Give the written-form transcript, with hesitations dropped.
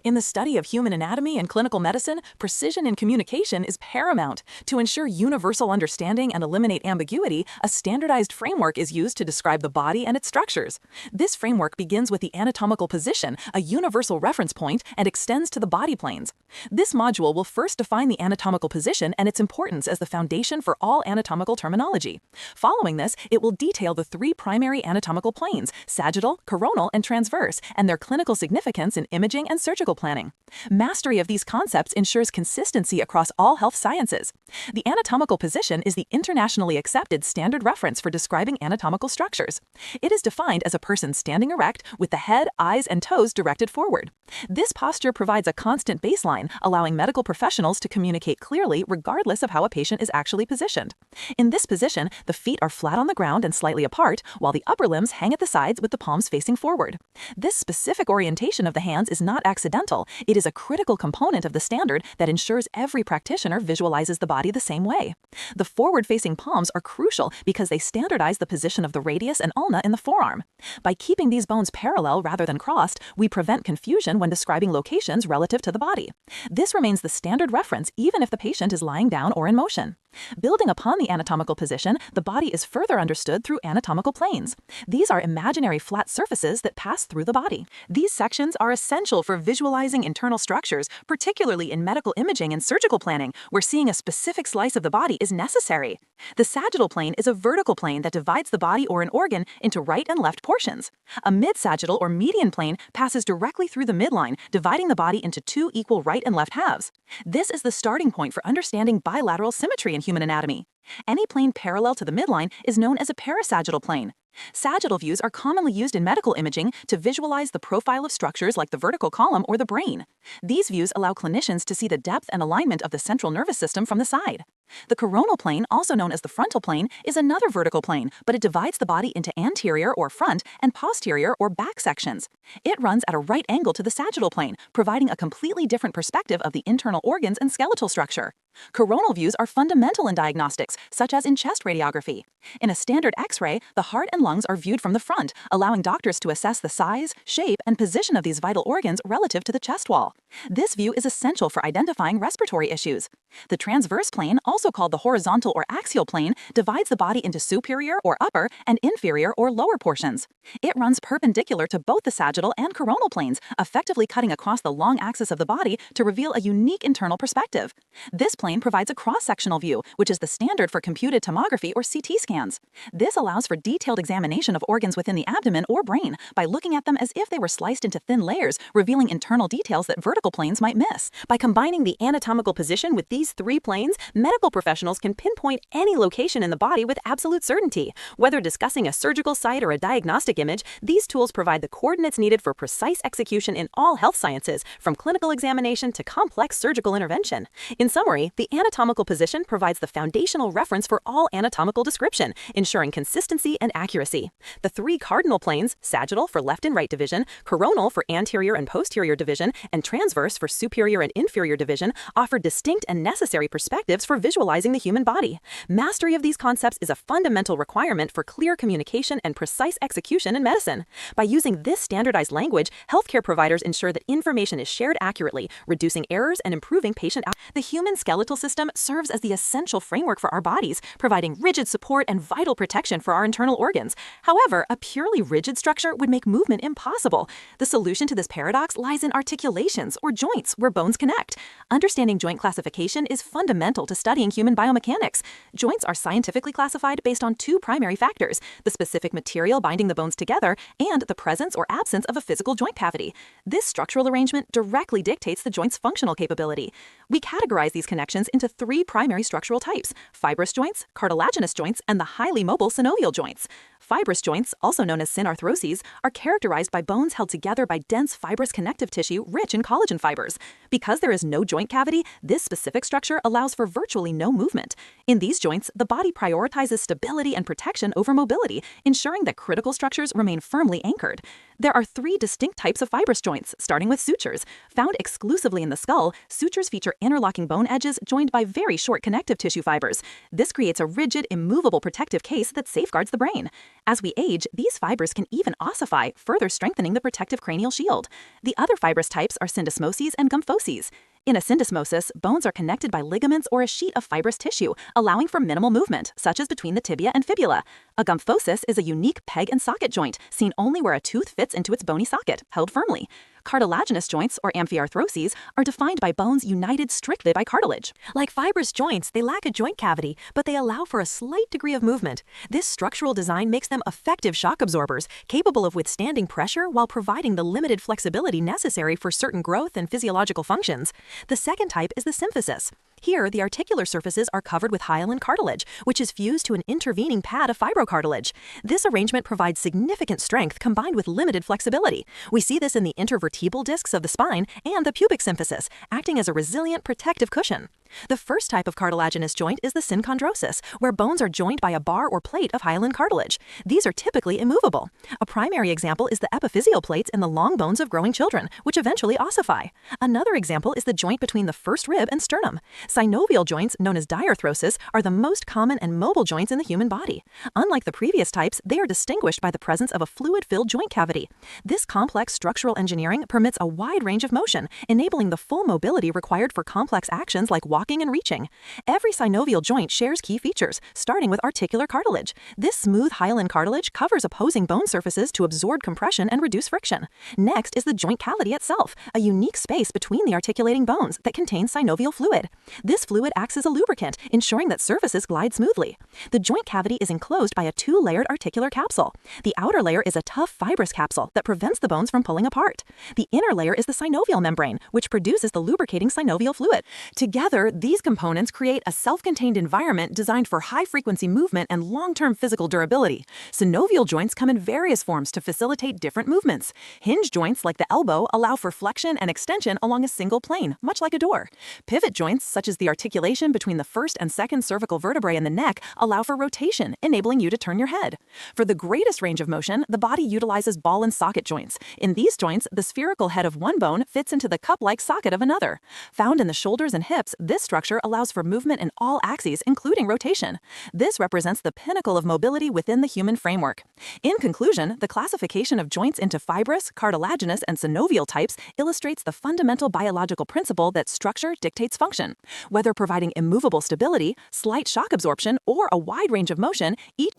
In the study of human anatomy and clinical medicine, precision in communication is paramount. To ensure universal understanding and eliminate ambiguity, a standardized framework is used to describe the body and its structures. This framework begins with the anatomical position, a universal reference point, and extends to the body planes. This module will first define the anatomical position and its importance as the foundation for all anatomical terminology. Following this, it will detail the three primary anatomical planes, sagittal, coronal, and transverse, and their clinical significance in imaging and surgical planning. Mastery of these concepts ensures consistency across all health sciences. The anatomical position is the internationally accepted standard reference for describing anatomical structures. It is defined as a person standing erect with the head, eyes, and toes directed forward. This posture provides a constant baseline, allowing medical professionals to communicate clearly regardless of how a patient is actually positioned. In this position, the feet are flat on the ground and slightly apart, while the upper limbs hang at the sides with the palms facing forward. This specific orientation of the hands is not accidental. It is a critical component of the standard that ensures every practitioner visualizes the body the same way. The forward-facing palms are crucial because they standardize the position of the radius and ulna in the forearm. By keeping these bones parallel rather than crossed, we prevent confusion when describing locations relative to the body. This remains the standard reference even if the patient is lying down or in motion. Building upon the anatomical position, the body is further understood through anatomical planes. These are imaginary flat surfaces that pass through the body. These sections are essential for visualizing internal structures, particularly in medical imaging and surgical planning, where seeing a specific slice of the body is necessary. The sagittal plane is a vertical plane that divides the body or an organ into right and left portions. A mid-sagittal or median plane passes directly through the midline, dividing the body into two equal right and left halves. This is the starting point for understanding bilateral symmetry in human anatomy. Any plane parallel to the midline is known as a parasagittal plane. Sagittal views are commonly used in medical imaging to visualize the profile of structures like the vertical column or the brain. These views allow clinicians to see the depth and alignment of the central nervous system from the side. The coronal plane, also known as the frontal plane, is another vertical plane, but it divides the body into anterior or front and posterior or back sections. It runs at a right angle to the sagittal plane, providing a completely different perspective of the internal organs and skeletal structure. Coronal views are fundamental in diagnostics, such as in chest radiography. In a standard X-ray, the heart and lungs are viewed from the front, allowing doctors to assess the size, shape, and position of these vital organs relative to the chest wall. This view is essential for identifying respiratory issues. The transverse plane, also called the horizontal or axial plane, divides the body into superior or upper and inferior or lower portions. It runs perpendicular to both the sagittal and coronal planes, effectively cutting across the long axis of the body to reveal a unique internal perspective. This plane provides a cross-sectional view, which is the standard for computed tomography or CT scans. This allows for detailed examination of organs within the abdomen or brain by looking at them as if they were sliced into thin layers, revealing internal details that vertical planes might miss. By combining the anatomical position with these three planes, medical professionals can pinpoint any location in the body with absolute certainty. Whether discussing a surgical site or a diagnostic image, these tools provide the coordinates needed for precise execution in all health sciences, from clinical examination to complex surgical intervention. In summary, the anatomical position provides the foundational reference for all anatomical description, ensuring consistency and accuracy. The three cardinal planes, sagittal for left and right division, coronal for anterior and posterior division, and transverse for superior and inferior division, offer distinct and necessary perspectives for visualizing the human body. Mastery of these concepts is a fundamental requirement for clear communication and precise execution in medicine. By using this standardized language, healthcare providers ensure that information is shared accurately, reducing errors and improving patient outcomes. The human skeletal system serves as the essential framework for our bodies, providing rigid support and vital protection for our internal organs. However, a purely rigid structure would make movement impossible. The solution to this paradox lies in articulations, or joints, where bones connect. Understanding joint classification is fundamental to studying human biomechanics. Joints are scientifically classified based on two primary factors: the specific material binding the bones together and the presence or absence of a physical joint cavity. This structural arrangement directly dictates the joint's functional capability. We categorize these connections into three primary structural types: fibrous joints, cartilaginous joints, and the highly mobile synovial joints. Fibrous joints, also known as synarthroses, are characterized by bones held together by dense fibrous connective tissue rich in collagen fibers. Because there is no joint cavity, this specific structure allows for virtually no movement. In these joints, the body prioritizes stability and protection over mobility, ensuring that critical structures remain firmly anchored. There are three distinct types of fibrous joints, starting with sutures. Found exclusively in the skull, sutures feature interlocking bone edges joined by very short connective tissue fibers. This creates a rigid, immovable protective case that safeguards the brain. As we age, these fibers can even ossify, further strengthening the protective cranial shield. The other fibrous types are syndesmoses and gumphoses. In a syndesmosis, bones are connected by ligaments or a sheet of fibrous tissue, allowing for minimal movement, such as between the tibia and fibula. A gumphosis is a unique peg and socket joint, seen only where a tooth fits into its bony socket, held firmly. Cartilaginous joints, or amphiarthroses, are defined by bones united strictly by cartilage. Like fibrous joints, they lack a joint cavity, but they allow for a slight degree of movement. This structural design makes them effective shock absorbers, capable of withstanding pressure while providing the limited flexibility necessary for certain growth and physiological functions. The second type is the symphysis. Here, the articular surfaces are covered with hyaline cartilage, which is fused to an intervening pad of fibrocartilage. This arrangement provides significant strength combined with limited flexibility. We see this in the intervertebral discs of the spine and the pubic symphysis, acting as a resilient protective cushion. The first type of cartilaginous joint is the synchondrosis, where bones are joined by a bar or plate of hyaline cartilage. These are typically immovable. A primary example is the epiphyseal plates in the long bones of growing children, which eventually ossify. Another example is the joint between the first rib and sternum. Synovial joints, known as diarthrosis, are the most common and mobile joints in the human body. Unlike the previous types, they are distinguished by the presence of a fluid-filled joint cavity. This complex structural engineering permits a wide range of motion, enabling the full mobility required for complex actions like walking and reaching. Every synovial joint shares key features, starting with articular cartilage. This smooth hyaline cartilage covers opposing bone surfaces to absorb compression and reduce friction. Next is the joint cavity itself, a unique space between the articulating bones that contains synovial fluid. This fluid acts as a lubricant, ensuring that surfaces glide smoothly. The joint cavity is enclosed by a two-layered articular capsule. The outer layer is a tough fibrous capsule that prevents the bones from pulling apart. The inner layer is the synovial membrane, which produces the lubricating synovial fluid. Together, these components create a self-contained environment designed for high-frequency movement and long-term physical durability. Synovial joints come in various forms to facilitate different movements. Hinge joints, like the elbow, allow for flexion and extension along a single plane, much like a door. Pivot joints, such as the articulation between the first and second cervical vertebrae in the neck, allow for rotation, enabling you to turn your head. For the greatest range of motion, the body utilizes ball and socket joints. In these joints, the spherical head of one bone fits into the cup-like socket of another. Found in the shoulders and hips, this structure allows for movement in all axes, including rotation. This represents the pinnacle of mobility within the human framework. In conclusion, the classification of joints into fibrous, cartilaginous, and synovial types illustrates the fundamental biological principle that structure dictates function. Whether providing immovable stability, slight shock absorption, or a wide range of motion, each